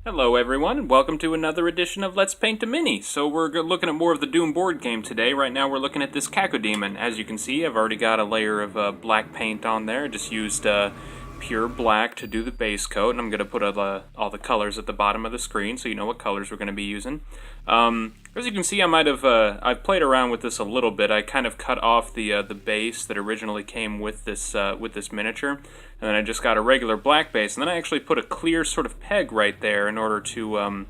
Hello everyone, and welcome to another edition of Let's Paint a Mini. So we're looking at more of the Doom board game today. Right now we're looking at this Cacodemon. As you can see, I've already got a layer of black paint on there. I just used pure black to do the base coat, and I'm going to put all the colors at the bottom of the screen so you know what colors we're going to be using. As you can see, I've played around with this a little bit. I kind of cut off the base that originally came with this miniature, and then I just got a regular black base, and then I actually put a clear sort of peg right there in order to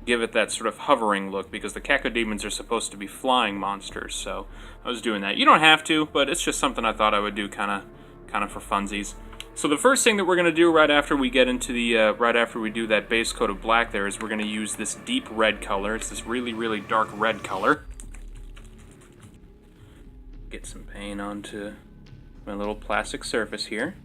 give it that sort of hovering look, because the Cacodemons are supposed to be flying monsters, so I was doing that. You don't have to, but it's just something I thought I would do kind of for funsies. So the first thing that we're going to do right after we get into the, right after we do that base coat of black there, is we're going to use this deep red color. It's this really, really dark red color. Get some paint onto my little plastic surface here.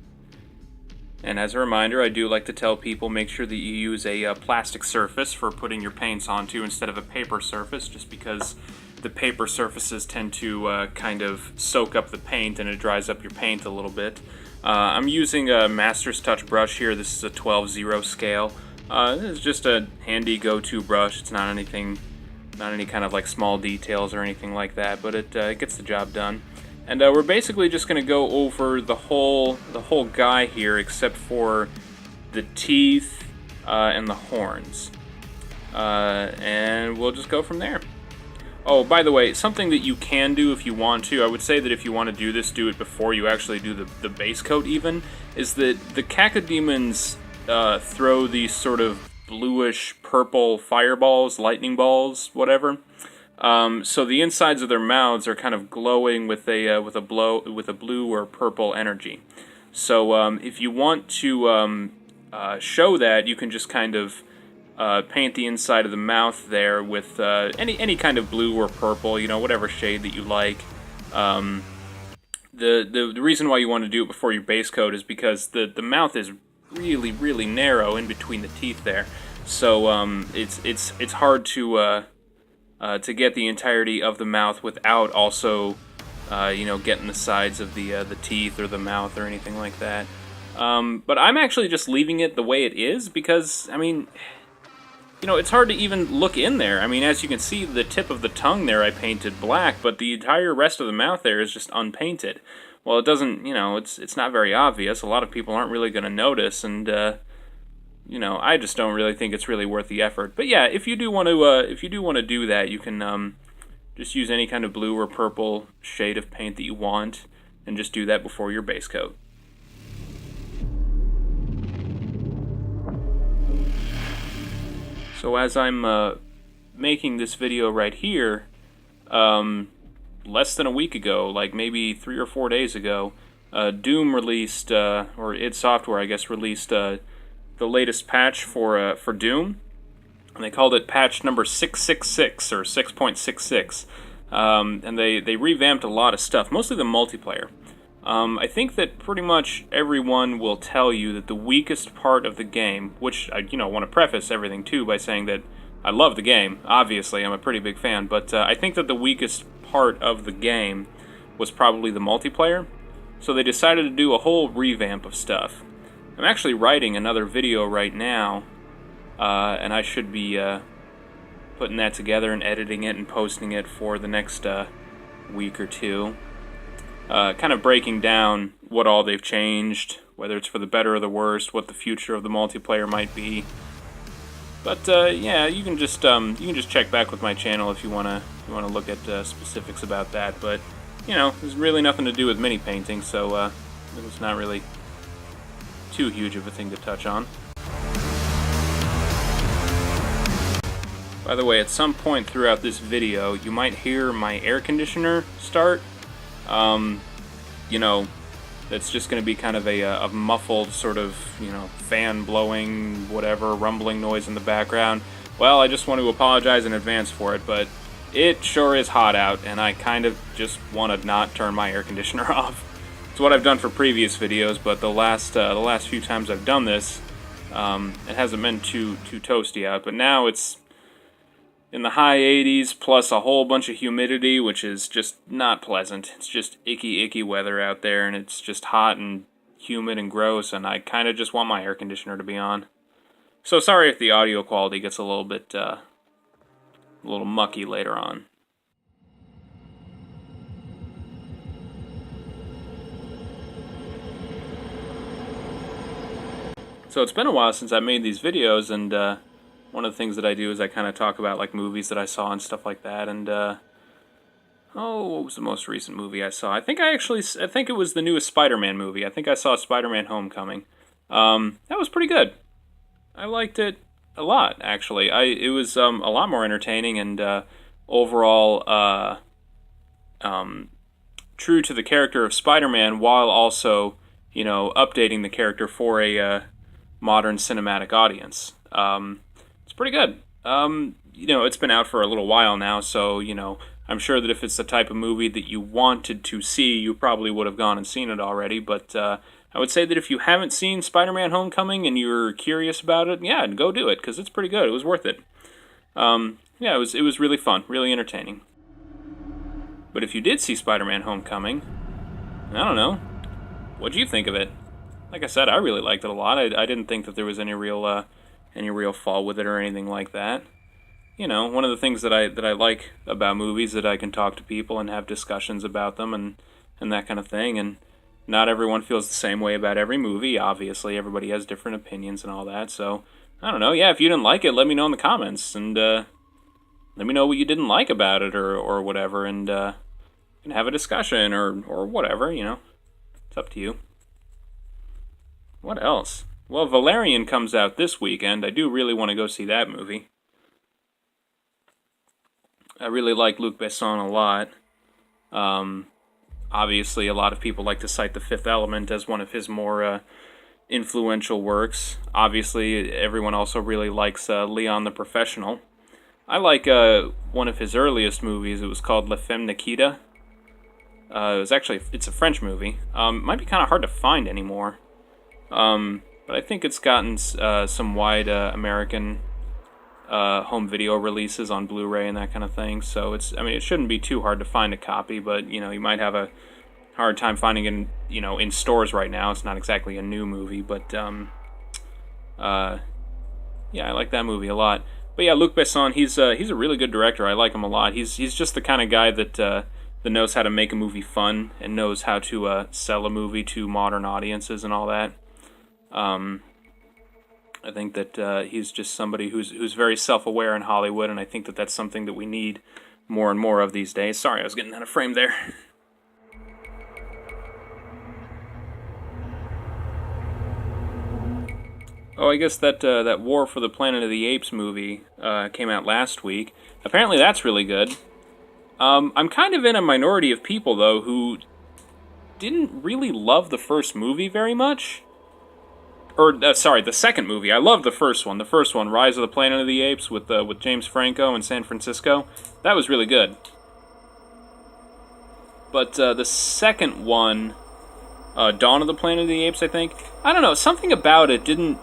And as a reminder, I do like to tell people, make sure that you use a plastic surface for putting your paints onto instead of a paper surface, just because the paper surfaces tend to kind of soak up the paint and it dries up your paint a little bit. I'm using a Master's Touch brush here. This is a 12-0 scale. This is just a handy go-to brush. It's not anything, not any kind of like small details or anything like that, but it gets the job done. And we're basically just going to go over the whole guy here, except for the teeth and the horns, and we'll just go from there. Oh, by the way, something that you can do if you want to, I would say that if you want to do this, do it before you actually do the base coat even, is that the Cacodemons throw these sort of bluish purple fireballs, lightning balls, whatever. So the insides of their mouths are kind of glowing with a blue or purple energy. So if you want to show that, you can just kind of paint the inside of the mouth there with any kind of blue or purple, you know, whatever shade that you like. The reason why you want to do it before your base coat is because the mouth is really, really narrow in between the teeth there. So it's hard to get the entirety of the mouth without also you know, getting the sides of the teeth or the mouth or anything like that. But I'm actually just leaving it the way it is because, I mean, you know, it's hard to even look in there. I mean, as you can see, the tip of the tongue there I painted black, but the entire rest of the mouth there is just unpainted. Well, it doesn't, you know, it's not very obvious. A lot of people aren't really going to notice, and you know, I just don't really think it's really worth the effort. But yeah, if you do want to do that, you can just use any kind of blue or purple shade of paint that you want, and just do that before your base coat. So as I'm making this video right here, less than a week ago, like maybe 3 or 4 days ago, Doom released, or id Software, I guess, released the latest patch for Doom, and they called it patch number 666 or 6.66, and they revamped a lot of stuff, mostly the multiplayer. I think that pretty much everyone will tell you that the weakest part of the game, which I want to preface everything too by saying that I love the game, obviously, I'm a pretty big fan, but I think that the weakest part of the game was probably the multiplayer, so they decided to do a whole revamp of stuff. I'm actually writing another video right now, and I should be putting that together and editing it and posting it for the next week or two. Kind of breaking down what all they've changed, whether it's for the better or the worst, what the future of the multiplayer might be. But yeah, you can just check back with my channel if you wanna look at specifics about that. But you know, there's really nothing to do with mini painting, so it's not really too huge of a thing to touch on. By the way, at some point throughout this video, you might hear my air conditioner start. You know, that's just going to be kind of a muffled sort of, you know, fan blowing, whatever, rumbling noise in the background. Well, I just want to apologize in advance for it, but it sure is hot out, and I kind of just want to not turn my air conditioner off. It's what I've done for previous videos, but the last few times I've done this, it hasn't been too toasty out, but now it's in the high 80s, plus a whole bunch of humidity, which is just not pleasant. It's just icky weather out there, and it's just hot and humid and gross, and I kind of just want my air conditioner to be on. So sorry if the audio quality gets a little bit, a little mucky later on. So it's been a while since I made these videos, and one of the things that I do is I kind of talk about like movies that I saw and stuff like that. And what was the most recent movie I saw? I think it was the newest Spider-Man movie. I think I saw Spider-Man: Homecoming. That was pretty good. I liked it a lot, actually. It was a lot more entertaining and overall true to the character of Spider-Man, while also, you know, updating the character for a modern cinematic audience. It's pretty good. You know, it's been out for a little while now, so, you know, I'm sure that if it's the type of movie that you wanted to see, you probably would have gone and seen it already, but I would say that if you haven't seen Spider-Man: Homecoming and you're curious about it, yeah, go do it, because it's pretty good. It was worth it. Yeah, it was really fun, really entertaining. But if you did see Spider-Man: Homecoming, I don't know, what'd you think of it? Like I said, I really liked it a lot. I didn't think that there was any real fault with it or anything like that. You know, one of the things that I like about movies that I can talk to people and have discussions about them and that kind of thing. And not everyone feels the same way about every movie. Obviously, everybody has different opinions and all that. So I don't know. Yeah, if you didn't like it, let me know in the comments and let me know what you didn't like about it or whatever, and we can have a discussion or whatever. You know, it's up to you. What else? Well, Valerian comes out this weekend. I do really want to go see that movie. I really like Luc Besson a lot. Obviously, a lot of people like to cite The Fifth Element as one of his more influential works. Obviously, everyone also really likes Leon the Professional. I like one of his earliest movies. It was called La Femme Nikita. It's a French movie. Might be kind of hard to find anymore. But I think it's gotten some wide American home video releases on Blu-ray and that kind of thing. So it shouldn't be too hard to find a copy, but you know, you might have a hard time finding it in stores right now. It's not exactly a new movie, but yeah, I like that movie a lot. But yeah, Luc Besson, he's a really good director. I like him a lot. He's just the kind of guy that knows how to make a movie fun and knows how to sell a movie to modern audiences and all that. I think that he's just somebody who's very self-aware in Hollywood, and I think that that's something that we need more and more of these days. Sorry, I was getting out of frame there. Oh, I guess that War for the Planet of the Apes movie came out last week. Apparently that's really good. I'm kind of in a minority of people, though, who didn't really love the first movie very much. The second movie. I loved the first one. The first one, Rise of the Planet of the Apes, with James Franco in San Francisco. That was really good. But the second one, Dawn of the Planet of the Apes, I think. I don't know. Something about it didn't.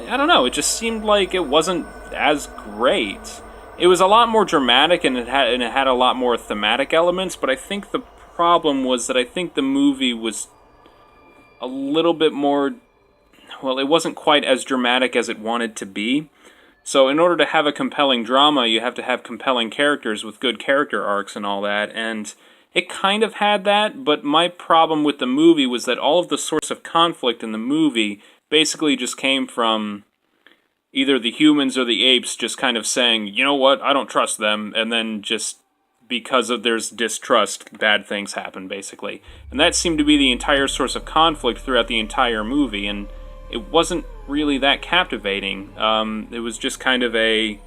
I don't know. It just seemed like it wasn't as great. It was a lot more dramatic, and it had a lot more thematic elements. But I think the problem was that I think the movie was a little bit more. Well, it wasn't quite as dramatic as it wanted to be. So in order to have a compelling drama, you have to have compelling characters with good character arcs and all that, and it kind of had that, but my problem with the movie was that all of the source of conflict in the movie basically just came from either the humans or the apes just kind of saying, you know what, I don't trust them, and then just because of there's distrust, bad things happen, basically. And that seemed to be the entire source of conflict throughout the entire movie, and it wasn't really that captivating. It was just kind of a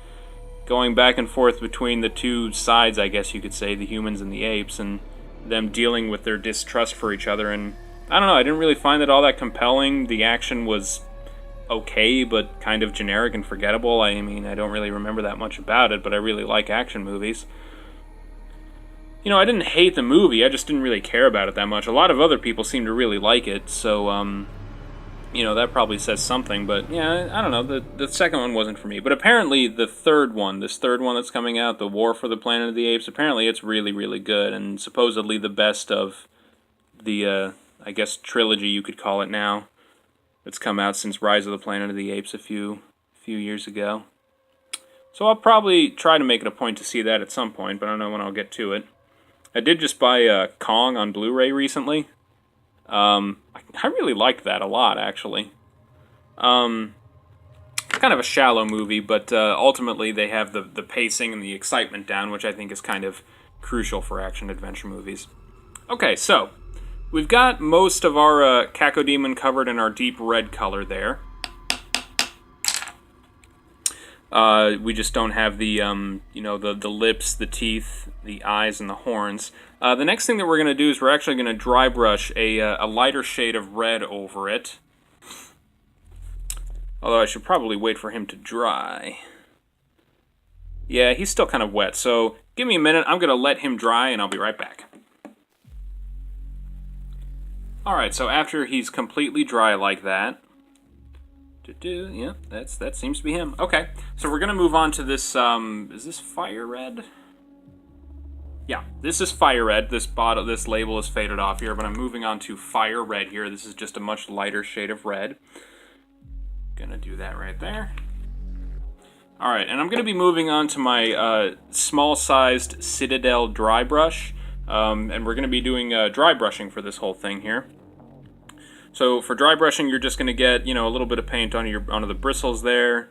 going back and forth between the two sides, I guess you could say, the humans and the apes, and them dealing with their distrust for each other. And I don't know, I didn't really find it all that compelling. The action was okay, but kind of generic and forgettable. I mean, I don't really remember that much about it, but I really like action movies. You know, I didn't hate the movie, I just didn't really care about it that much. A lot of other people seem to really like it, so, you know, that probably says something, but yeah, I don't know, the second one wasn't for me. But apparently this third one that's coming out, The War for the Planet of the Apes, apparently it's really, really good, and supposedly the best of the, trilogy you could call it now. It's come out since Rise of the Planet of the Apes a few few years ago. So I'll probably try to make it a point to see that at some point, but I don't know when I'll get to it. I did just buy Kong on Blu-ray recently. I really liked that a lot, actually. Kind of a shallow movie, but ultimately they have the pacing and the excitement down, which I think is kind of crucial for action-adventure movies. Okay, so we've got most of our Cacodemon covered in our deep red color there. We just don't have the, the lips, the teeth, the eyes, and the horns. The next thing that we're going to do is we're actually going to dry brush a lighter shade of red over it. Although I should probably wait for him to dry. Yeah, he's still kind of wet, so give me a minute. I'm going to let him dry, and I'll be right back. Alright, so after he's completely dry like that... Yeah, that seems to be him. Okay, so we're going to move on to this, is this fire red? Yeah, this is fire red. This label is faded off here, but I'm moving on to fire red here. This is just a much lighter shade of red. Gonna do that right there. Alright, and I'm gonna be moving on to my small-sized Citadel dry brush, and we're gonna be doing dry brushing for this whole thing here. So for dry brushing, you're just going to get, a little bit of paint onto the bristles there,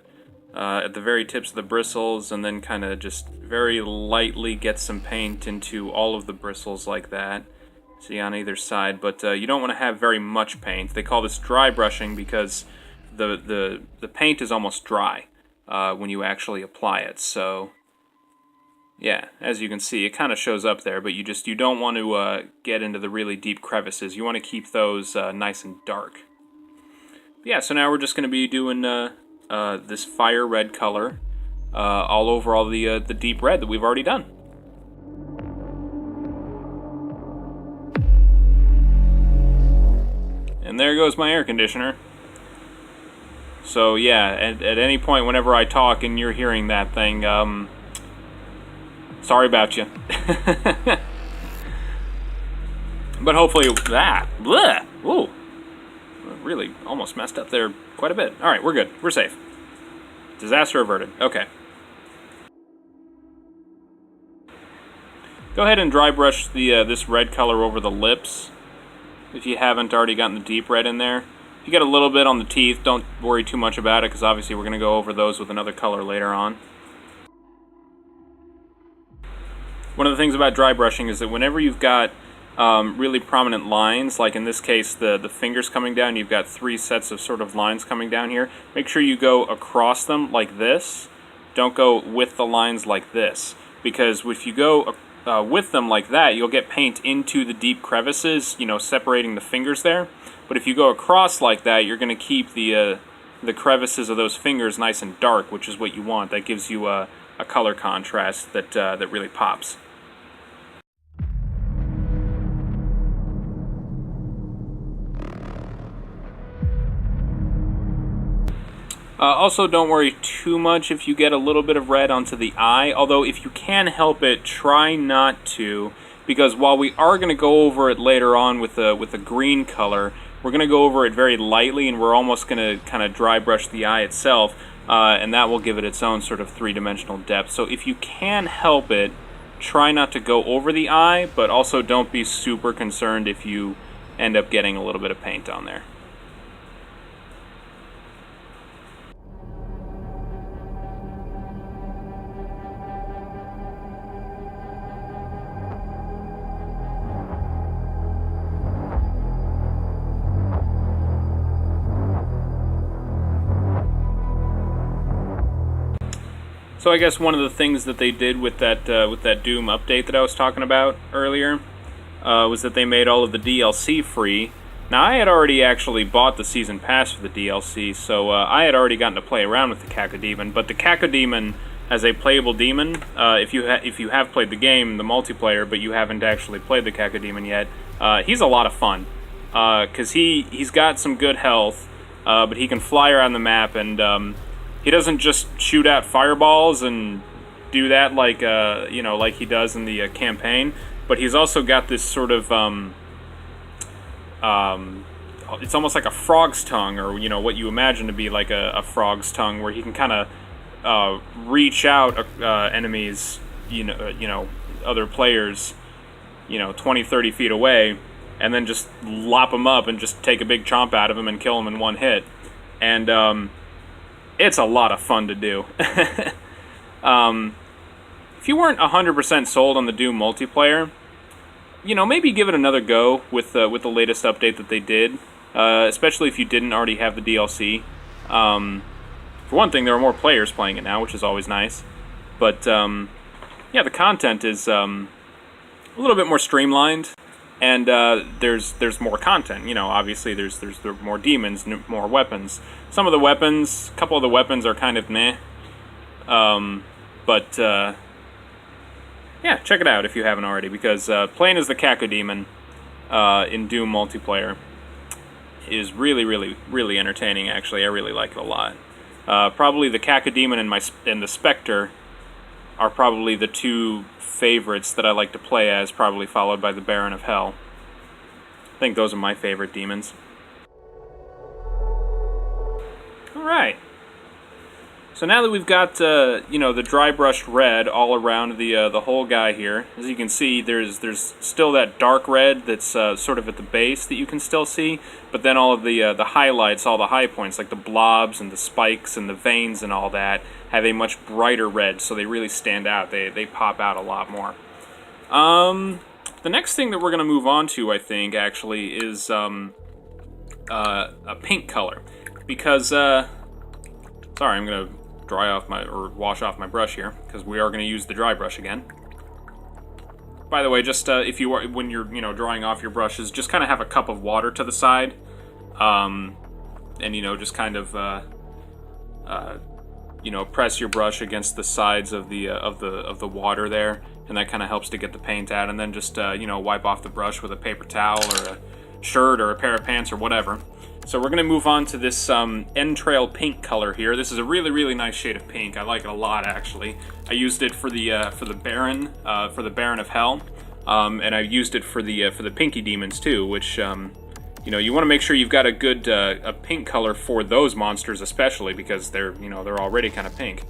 at the very tips of the bristles, and then kind of just very lightly get some paint into all of the bristles like that. See, on either side, but you don't want to have very much paint. They call this dry brushing because the paint is almost dry when you actually apply it. So yeah, as you can see, it kind of shows up there, but you don't want to get into the really deep crevices. You want to keep those nice and dark. Yeah, so now we're just going to be doing this fire red color all over all the deep red that we've already done. And there goes my air conditioner. So yeah, at any point whenever I talk and you're hearing that thing, sorry about you. But hopefully that. Bleh! Ooh. Really almost messed up there quite a bit. Alright, we're good. We're safe. Disaster averted. Okay. Go ahead and dry brush this red color over the lips, if you haven't already gotten the deep red in there. If you get a little bit on the teeth, don't worry too much about it, because obviously we're going to go over those with another color later on. One of the things about dry brushing is that whenever you've got really prominent lines, like in this case the fingers coming down, you've got 3 sets of sort of lines coming down here, make sure you go across them like this. Don't go with the lines like this, because if you go with them like that, you'll get paint into the deep crevices, separating the fingers there. But if you go across like that, you're going to keep the crevices of those fingers nice and dark, which is what you want. That gives you a color contrast that really pops. Also, don't worry too much if you get a little bit of red onto the eye, although if you can help it, try not to, because while we are going to go over it later on with a green color, we're going to go over it very lightly, and we're almost going to kind of dry brush the eye itself, and that will give it its own sort of 3-dimensional depth. So if you can help it, try not to go over the eye, but also don't be super concerned if you end up getting a little bit of paint on there. So I guess one of the things that they did with that Doom update that I was talking about earlier was that they made all of the DLC free. Now, I had already actually bought the Season Pass for the DLC, so I had already gotten to play around with the Cacodemon. But the Cacodemon as a playable demon, if you have played the game, the multiplayer, but you haven't actually played the Cacodemon yet, he's a lot of fun. Because he's got some good health, but he can fly around the map, and he doesn't just shoot out fireballs and do that like like he does in the campaign, but he's also got this sort of it's almost like a frog's tongue, or you know what you imagine to be like a frog's tongue, where he can kind of reach out enemies, you know, other players, you know, 20, 30 feet away, and then just lop them up and just take a big chomp out of them and kill them in one hit. And it's a lot of fun to do. If you weren't 100% sold on the Doom multiplayer, you know, maybe give it another go with the latest update that they did, especially if you didn't already have the DLC. For one thing, there are more players playing it now, which is always nice. But, yeah, the content is a little bit more streamlined, and there's more content. You know, obviously there's more demons, more weapons. Some of the weapons, a couple of the weapons are kind of meh. But yeah, check it out if you haven't already, because playing as the Cacodemon in Doom multiplayer is really, really, really entertaining, actually. I really like it a lot. Probably the Cacodemon and the Spectre are probably the two favorites that I like to play as, probably followed by the Baron of Hell. I think those are my favorite demons. Alright. So now that we've got, you know, the dry brushed red all around the whole guy here, as you can see, there's still that dark red that's sort of at the base that you can still see, but then all of the highlights, all the high points, like the blobs and the spikes and the veins and all that, have a much brighter red, so they really stand out. They pop out a lot more. The next thing that we're going to move on to, I think, actually, is a pink color, because, sorry, I'm going to wash off my brush here, because we are going to use the dry brush again. By the way, just if you are, when you're, you know, drying off your brushes, just kind of have a cup of water to the side, and you know, just kind of you know, press your brush against the sides of the water there, and that kind of helps to get the paint out. And then just you know, wipe off the brush with a paper towel or a shirt or a pair of pants or whatever. So we're going to move on to this Entrail Pink color here. This is a really, really nice shade of pink. I like it a lot, actually. I used it for the Baron of Hell, and I used it for the Pinky Demons too. Which you know, you want to make sure you've got a good a pink color for those monsters, especially because they're, you know, they're already kind of pink.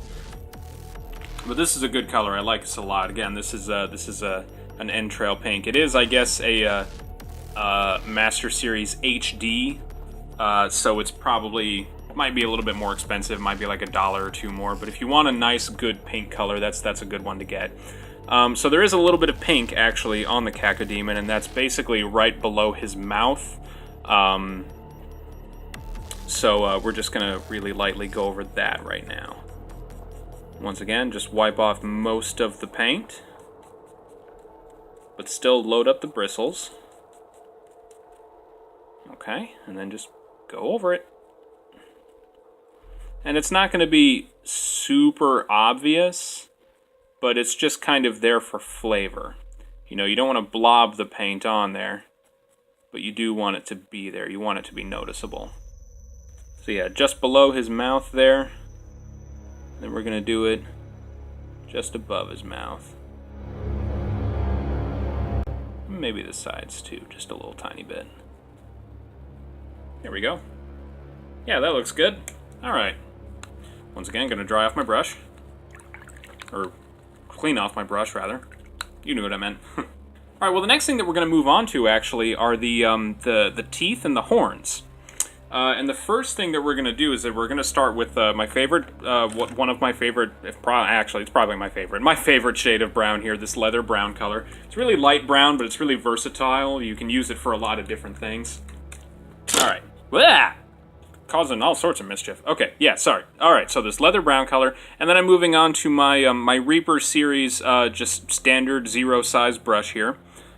But this is a good color. I like this a lot. Again, this is an Entrail Pink. It is, I guess, a Master Series HD. So it's probably, might be a little bit more expensive, might be like $1 or $2 more, but if you want a nice, good pink color, that's a good one to get. So there is a little bit of pink, actually, on the Cacodemon, and that's basically right below his mouth. So we're just going to really lightly go over that right now. Once again, just wipe off most of the paint, but still load up the bristles. Okay, and then just go over it. And it's not going to be super obvious, but it's just kind of there for flavor. You know, you don't want to blob the paint on there, but you do want it to be there. You want it to be noticeable. So yeah, just below his mouth there. Then we're going to do it just above his mouth. Maybe the sides too, just a little tiny bit. There we go. Yeah, that looks good. Alright. Once again, going to dry off my brush. Or clean off my brush, rather. You knew what I meant. Alright, well, the next thing that we're going to move on to, actually, are the teeth and the horns. And the first thing that we're going to do is that we're going to start with my favorite, one of my favorite, actually, it's probably my favorite shade of brown here, this leather brown color. It's really light brown, but it's really versatile. You can use it for a lot of different things. Alright. Blah! Causing all sorts of mischief. Okay, yeah, sorry. Alright, so this leather brown color, and then I'm moving on to my my Reaper series, just standard zero size brush here.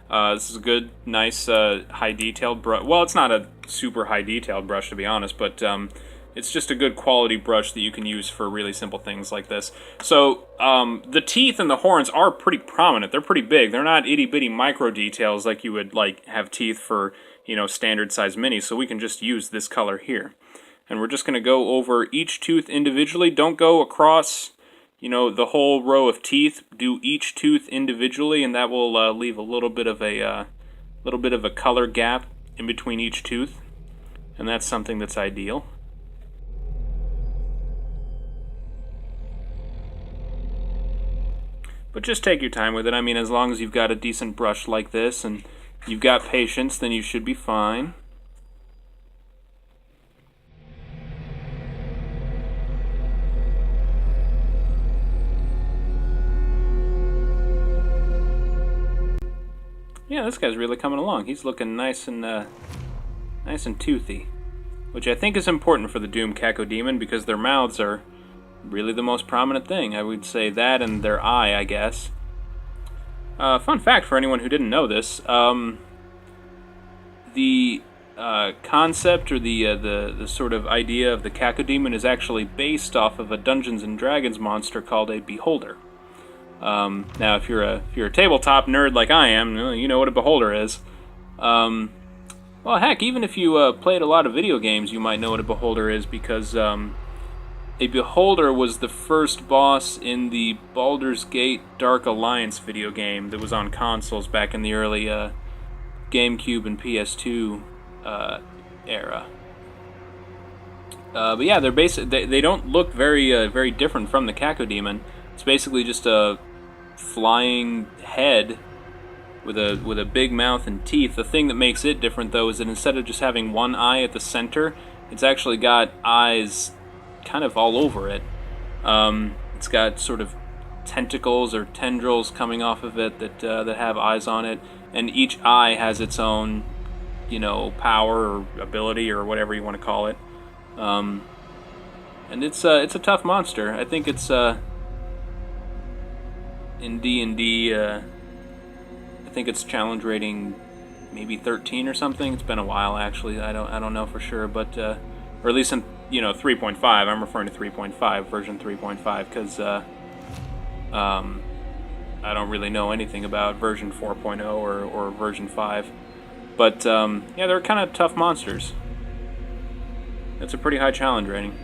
This is a good, nice, high detailed brush. Well, it's not a super high detailed brush, to be honest, but it's just a good quality brush that you can use for really simple things like this. So the teeth and the horns are pretty prominent. They're pretty big. They're not itty bitty micro details like you would like have teeth for, you know, standard size minis. So we can just use this color here, and we're just going to go over each tooth individually. Don't go across, you know, the whole row of teeth. Do each tooth individually, and that will leave a little bit of a color gap in between each tooth. and that's something that's ideal. But just take your time with it. I mean, as long as you've got a decent brush like this and you've got patience, then you should be fine. Yeah, this guy's really coming along. He's looking nice and toothy, which I think is important for the Doom Cacodemon because their mouths are really the most prominent thing. I would say that and their eye, I guess. Fun fact for anyone who didn't know this, the concept or the sort of idea of the Cacodemon is actually based off of a Dungeons and Dragons monster called a Beholder. Now, if you're a tabletop nerd like I am, you know what a Beholder is. Well, heck, even if you played a lot of video games, you might know what a Beholder is because a Beholder was the first boss in the Baldur's Gate Dark Alliance video game that was on consoles back in the early GameCube and PS2 era. But yeah, they're they don't look very different from the Cacodemon. It's basically just a flying head with a big mouth and teeth. The thing that makes it different, though, is that instead of just having one eye at the center, it's actually got eyes kind of all over it. It's got sort of tentacles or tendrils coming off of it that have eyes on it, and each eye has its own, power or ability or whatever you want to call it. And it's a tough monster. I think it's in D&D. I think it's challenge rating maybe 13 or something. It's been a while actually. I don't know for sure, but or at least in 3.5. I'm referring to 3.5, version 3.5, because I don't really know anything about version 4.0 or version 5. But yeah, they're kind of tough monsters. It's a pretty high challenge rating.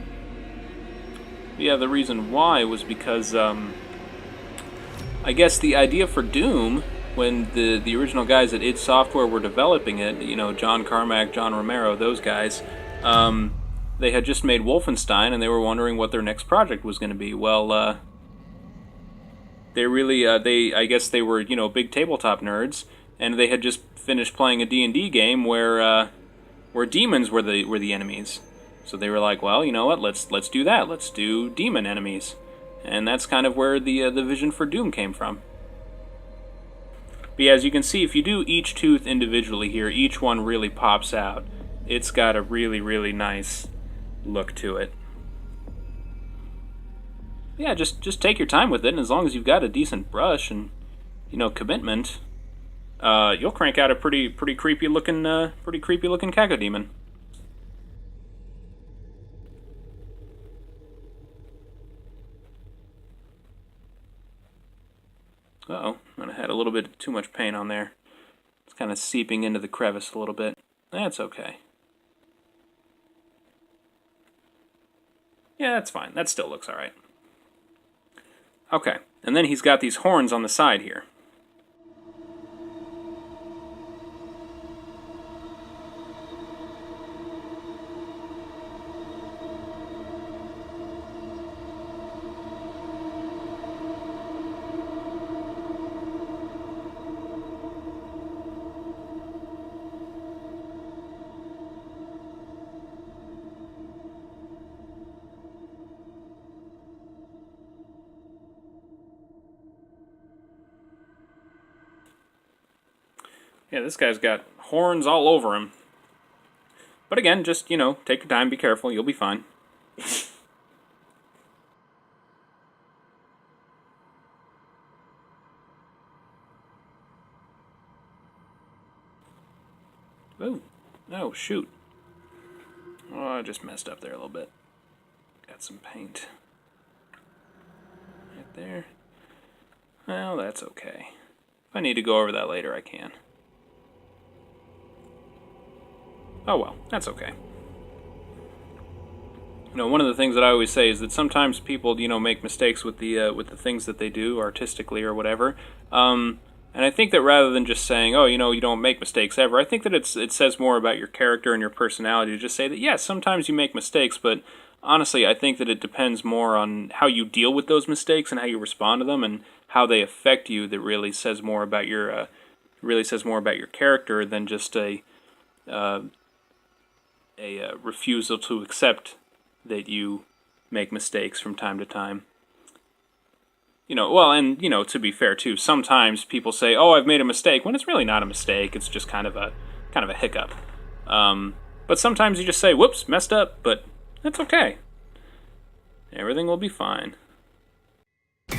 But yeah, the reason why was because I guess the idea for Doom, when the original guys at id Software were developing it, John Carmack, John Romero, those guys, they had just made Wolfenstein, and they were wondering what their next project was going to be. Well, I guess they were, big tabletop nerds, and they had just finished playing a D&D game where demons were the enemies. So they were like, well, you know what? Let's do that. Let's do demon enemies, and that's kind of where the vision for Doom came from. But yeah, as you can see, if you do each tooth individually here, each one really pops out. It's got a really, really nice look to it. Yeah, just take your time with it, and as long as you've got a decent brush and commitment, you'll crank out a pretty creepy looking Cacodemon. Uh-oh, I had a little bit too much paint on there. It's kind of seeping into the crevice a little bit. That's okay. Yeah, that's fine. That still looks alright. Okay, and then he's got these horns on the side here. Yeah, this guy's got horns all over him. But again, just, take your time, be careful, you'll be fine. Oh, no, shoot. Oh, I just messed up there a little bit. Got some paint. Right there. Well, that's okay. If I need to go over that later, I can. Oh well, that's okay. One of the things that I always say is that sometimes people, make mistakes with the things that they do artistically or whatever. And And I think that rather than just saying, oh, you know, you don't make mistakes ever, I think that it says more about your character and your personality to just say that, yes, sometimes you make mistakes, but honestly, I think that it depends more on how you deal with those mistakes and how you respond to them and how they affect you. That really says more about your character than just a refusal to accept that you make mistakes from time to time. You know, well, and, you know, to be fair, too, sometimes people say, oh, I've made a mistake, when it's really not a mistake, it's just kind of a hiccup. But sometimes you just say, whoops, messed up, but that's okay. Everything will be fine. There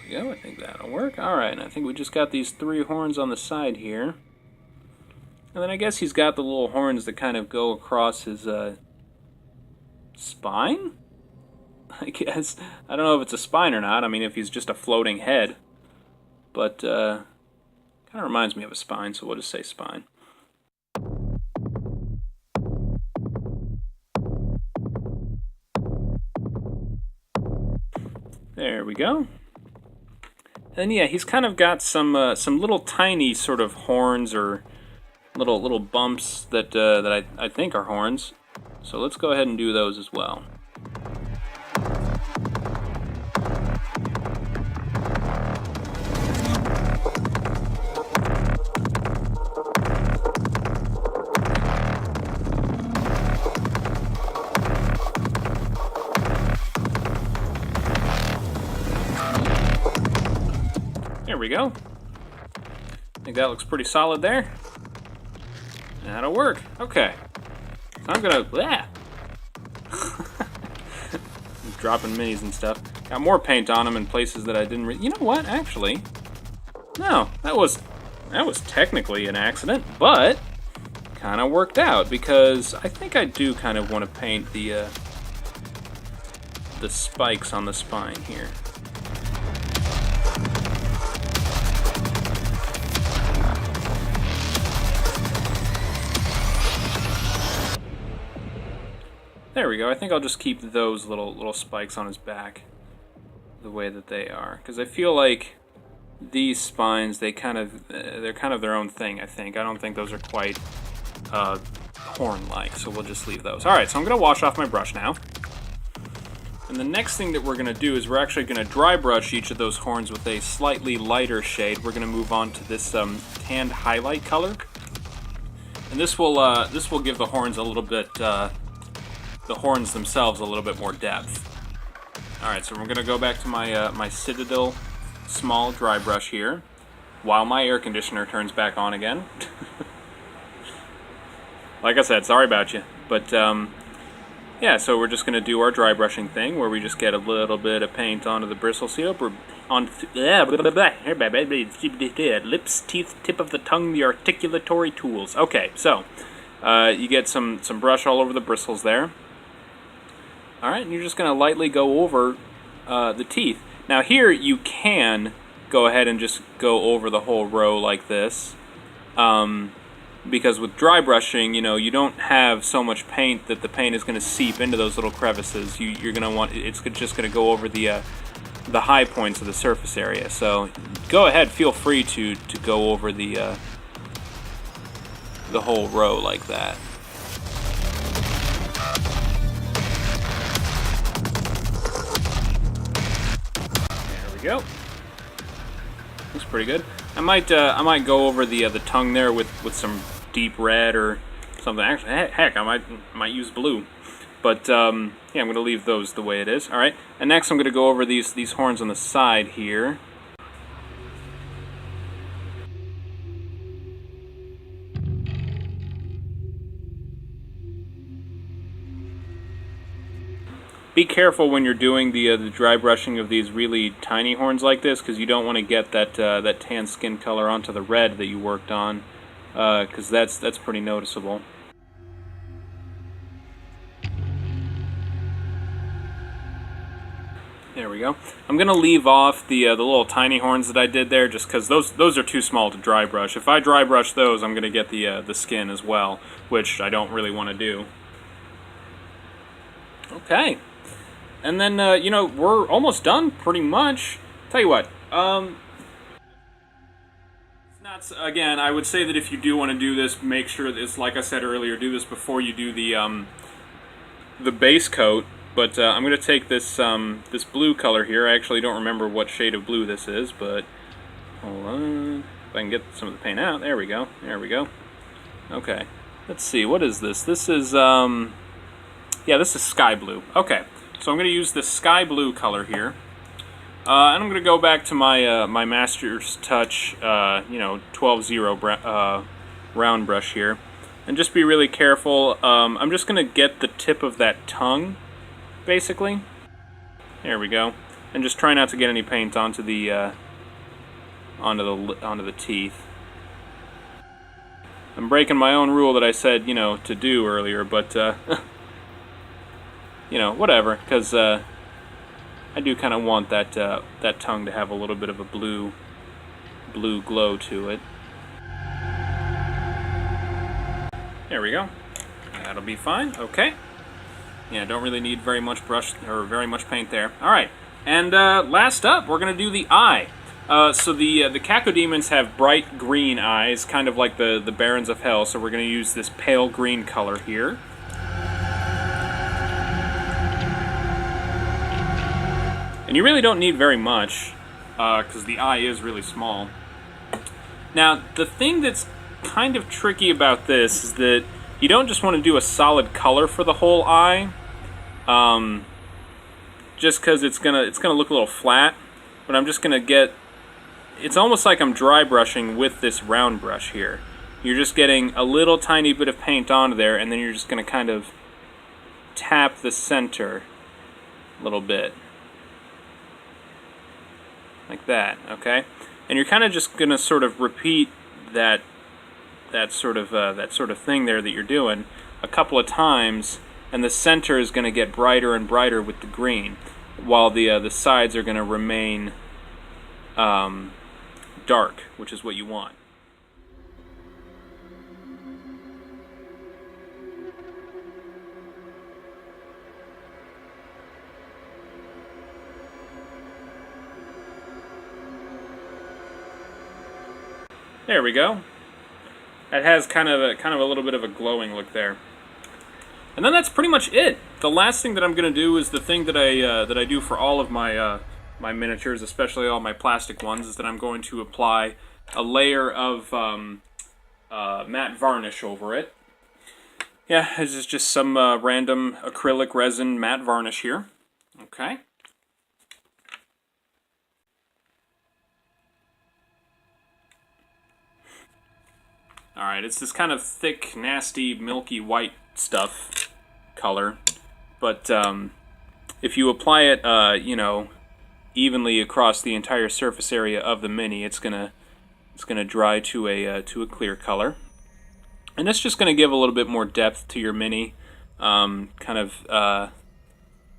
we go, I think that'll work. Alright, and I think we just got these 3 horns on the side here. And then I guess he's got the little horns that kind of go across his, spine? I guess. I don't know if it's a spine or not. I mean, if he's just a floating head. But, kind of reminds me of a spine, so we'll just say spine. There we go. And yeah, he's kind of got some little tiny sort of horns or little bumps that I think are horns. So let's go ahead and do those as well. There we go. I think that looks pretty solid there. That'll work. Okay. So I'm gonna... dropping minis and stuff. Got more paint on them in places that I didn't... You know what? Actually... No. That was technically an accident, but... kind of worked out, because I think I do kind of want to paint the spikes on the spine here. There we go. I think I'll just keep those little spikes on his back the way that they are, because I feel like these spines, they're kind of their own thing. I don't think those are quite horn-like, so we'll just leave those. All right, so I'm gonna wash off my brush now, and the next thing that we're gonna do is we're actually gonna dry brush each of those horns with a slightly lighter shade. We're gonna move on to this tanned highlight color, and this will give the horns a little bit. The horns themselves a little bit more depth. Alright, so we're going to go back to my my Citadel small dry brush here, while my air conditioner turns back on again. Like I said, sorry about you. But, yeah, so we're just going to do our dry brushing thing, where we just get a little bit of paint onto the bristle seal, lips, teeth, tip of the tongue, the articulatory tools. Okay, so, you get some brush all over the bristles there. Alright, and you're just going to lightly go over the teeth. Now here you can go ahead and just go over the whole row like this. Because with dry brushing, you know, you don't have so much paint that the paint is going to seep into those little crevices. You're going to want, it's just going to go over the high points of the surface area. So go ahead, feel free to go over the whole row like that. Go. Looks pretty good. I might go over the tongue there with some deep red or something. Actually, heck, I might use blue. But yeah, I'm gonna leave those the way it is. All right. And next, I'm gonna go over these horns on the side here. Be careful when you're doing the dry brushing of these really tiny horns like this, because you don't want to get that tan skin color onto the red that you worked on, because that's pretty noticeable. There we go. I'm gonna leave off the little tiny horns that I did there, just because those are too small to dry brush. If I dry brush those, I'm gonna get the skin as well, which I don't really want to do. Okay. And then, you know, we're almost done, pretty much. Tell you what, it's not, again, I would say that if you do want to do this, make sure that it's, like I said earlier, do this before you do the base coat. But I'm going to take this, this blue color here. I actually don't remember what shade of blue this is, but hold on. If I can get some of the paint out. There we go. There we go. Okay. Let's see. What is this? This is, yeah, this is sky blue. Okay. So I'm going to use this sky blue color here. And I'm going to go back to my my Master's Touch, you know, 12-0 round brush here. And just be really careful. I'm just going to get the tip of that tongue, basically. There we go. And just try not to get any paint onto the onto the teeth. I'm breaking my own rule that I said, you know, to do earlier, but you know, whatever, because I do kind of want that that tongue to have a little bit of a blue glow to it. There we go. That'll be fine. Okay. Yeah, don't really need very much brush or very much paint there. All right. And last up, we're gonna do the eye. So the Cacodemons have bright green eyes, kind of like the Barons of Hell. So we're gonna use this pale green color here. And you really don't need very much, because the eye is really small. Now, the thing that's kind of tricky about this is that you don't just want to do a solid color for the whole eye, just because it's gonna look a little flat. But I'm just gonna get. It's almost like I'm dry brushing with this round brush here. You're just getting a little tiny bit of paint onto there, and then you're just gonna kind of tap the center a little bit. Like that, okay? And you're kind of just gonna sort of repeat that sort of thing there that you're doing a couple of times, and the center is gonna get brighter and brighter with the green, while the sides are gonna remain dark, which is what you want. There we go. It has kind of a little bit of a glowing look there. And then that's pretty much it. The last thing that I'm going to do is the thing that I do for all of my my miniatures, especially all my plastic ones, is that I'm going to apply a layer of matte varnish over it. Yeah, this is just some random acrylic resin matte varnish here. Okay. Alright, it's this kind of thick, nasty, milky white stuff color. But if you apply it, you know, evenly across the entire surface area of the mini, it's gonna dry to a clear color. And it's just gonna give a little bit more depth to your mini. Kind of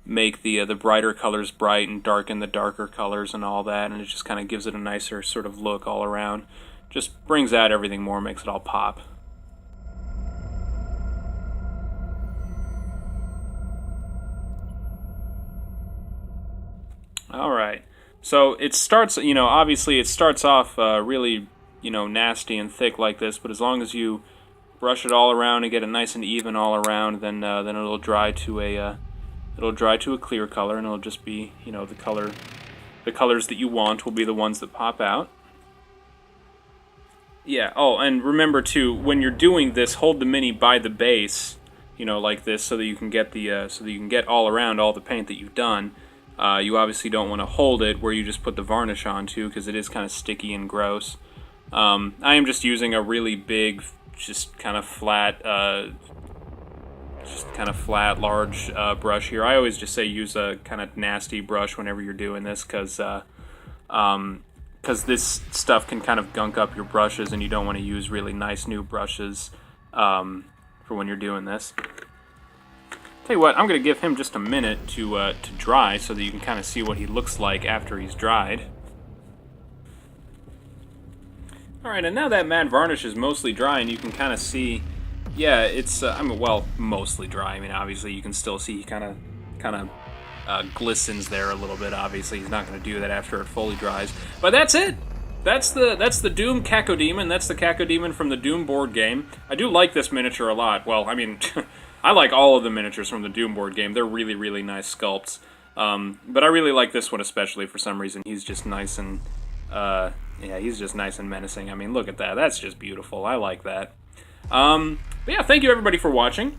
make the brighter colors bright and darken the darker colors and all that, and it just kind of gives it a nicer sort of look all around. Just brings out everything more, makes it all pop. Alright, so it starts, you know, obviously it starts off really, you know, nasty and thick like this, but as long as you brush it all around and get it nice and even all around, then it'll dry to a clear color, and it'll just be, you know, the colors that you want will be the ones that pop out. Yeah, oh, and remember too, when you're doing this, hold the mini by the base, you know, like this, so that you can get all around all the paint that you've done. You obviously don't want to hold it where you just put the varnish onto, because it is kind of sticky and gross. I am just using a really big, just kind of flat, large brush here. I always just say use a kind of nasty brush whenever you're doing this, because this stuff can kind of gunk up your brushes, and you don't want to use really nice new brushes for when you're doing this. Tell you what, I'm going to give him just a minute to dry, so that you can kind of see what he looks like after he's dried. Alright, and now that matte varnish is mostly dry, and you can kind of see, yeah, it's, I mean, well, mostly dry. I mean, obviously you can still see he kind of glistens there a little bit. Obviously, he's not going to do that after it fully dries. But that's it. That's the Doom Cacodemon. That's the Cacodemon from the Doom board game. I do like this miniature a lot. Well, I mean, I like all of the miniatures from the Doom board game. They're really, really nice sculpts. But I really like this one especially for some reason. He's just nice and, yeah, he's just nice and menacing. I mean, look at that. That's just beautiful. I like that. But yeah, thank you everybody for watching.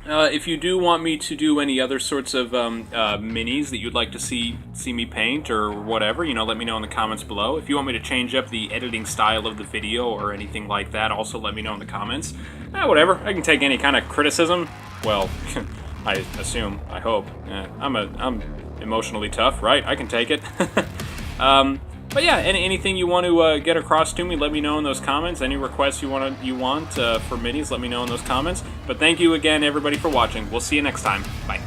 If you do want me to do any other sorts of minis that you'd like to see me paint or whatever, you know, let me know in the comments below. If you want me to change up the editing style of the video or anything like that, also let me know in the comments. Whatever, I can take any kind of criticism. Well, I assume, I hope. I'm emotionally tough, right? I can take it. But yeah, anything you want to get across to me, let me know in those comments. Any requests you want for minis, let me know in those comments. But thank you again, everybody, for watching. We'll see you next time. Bye.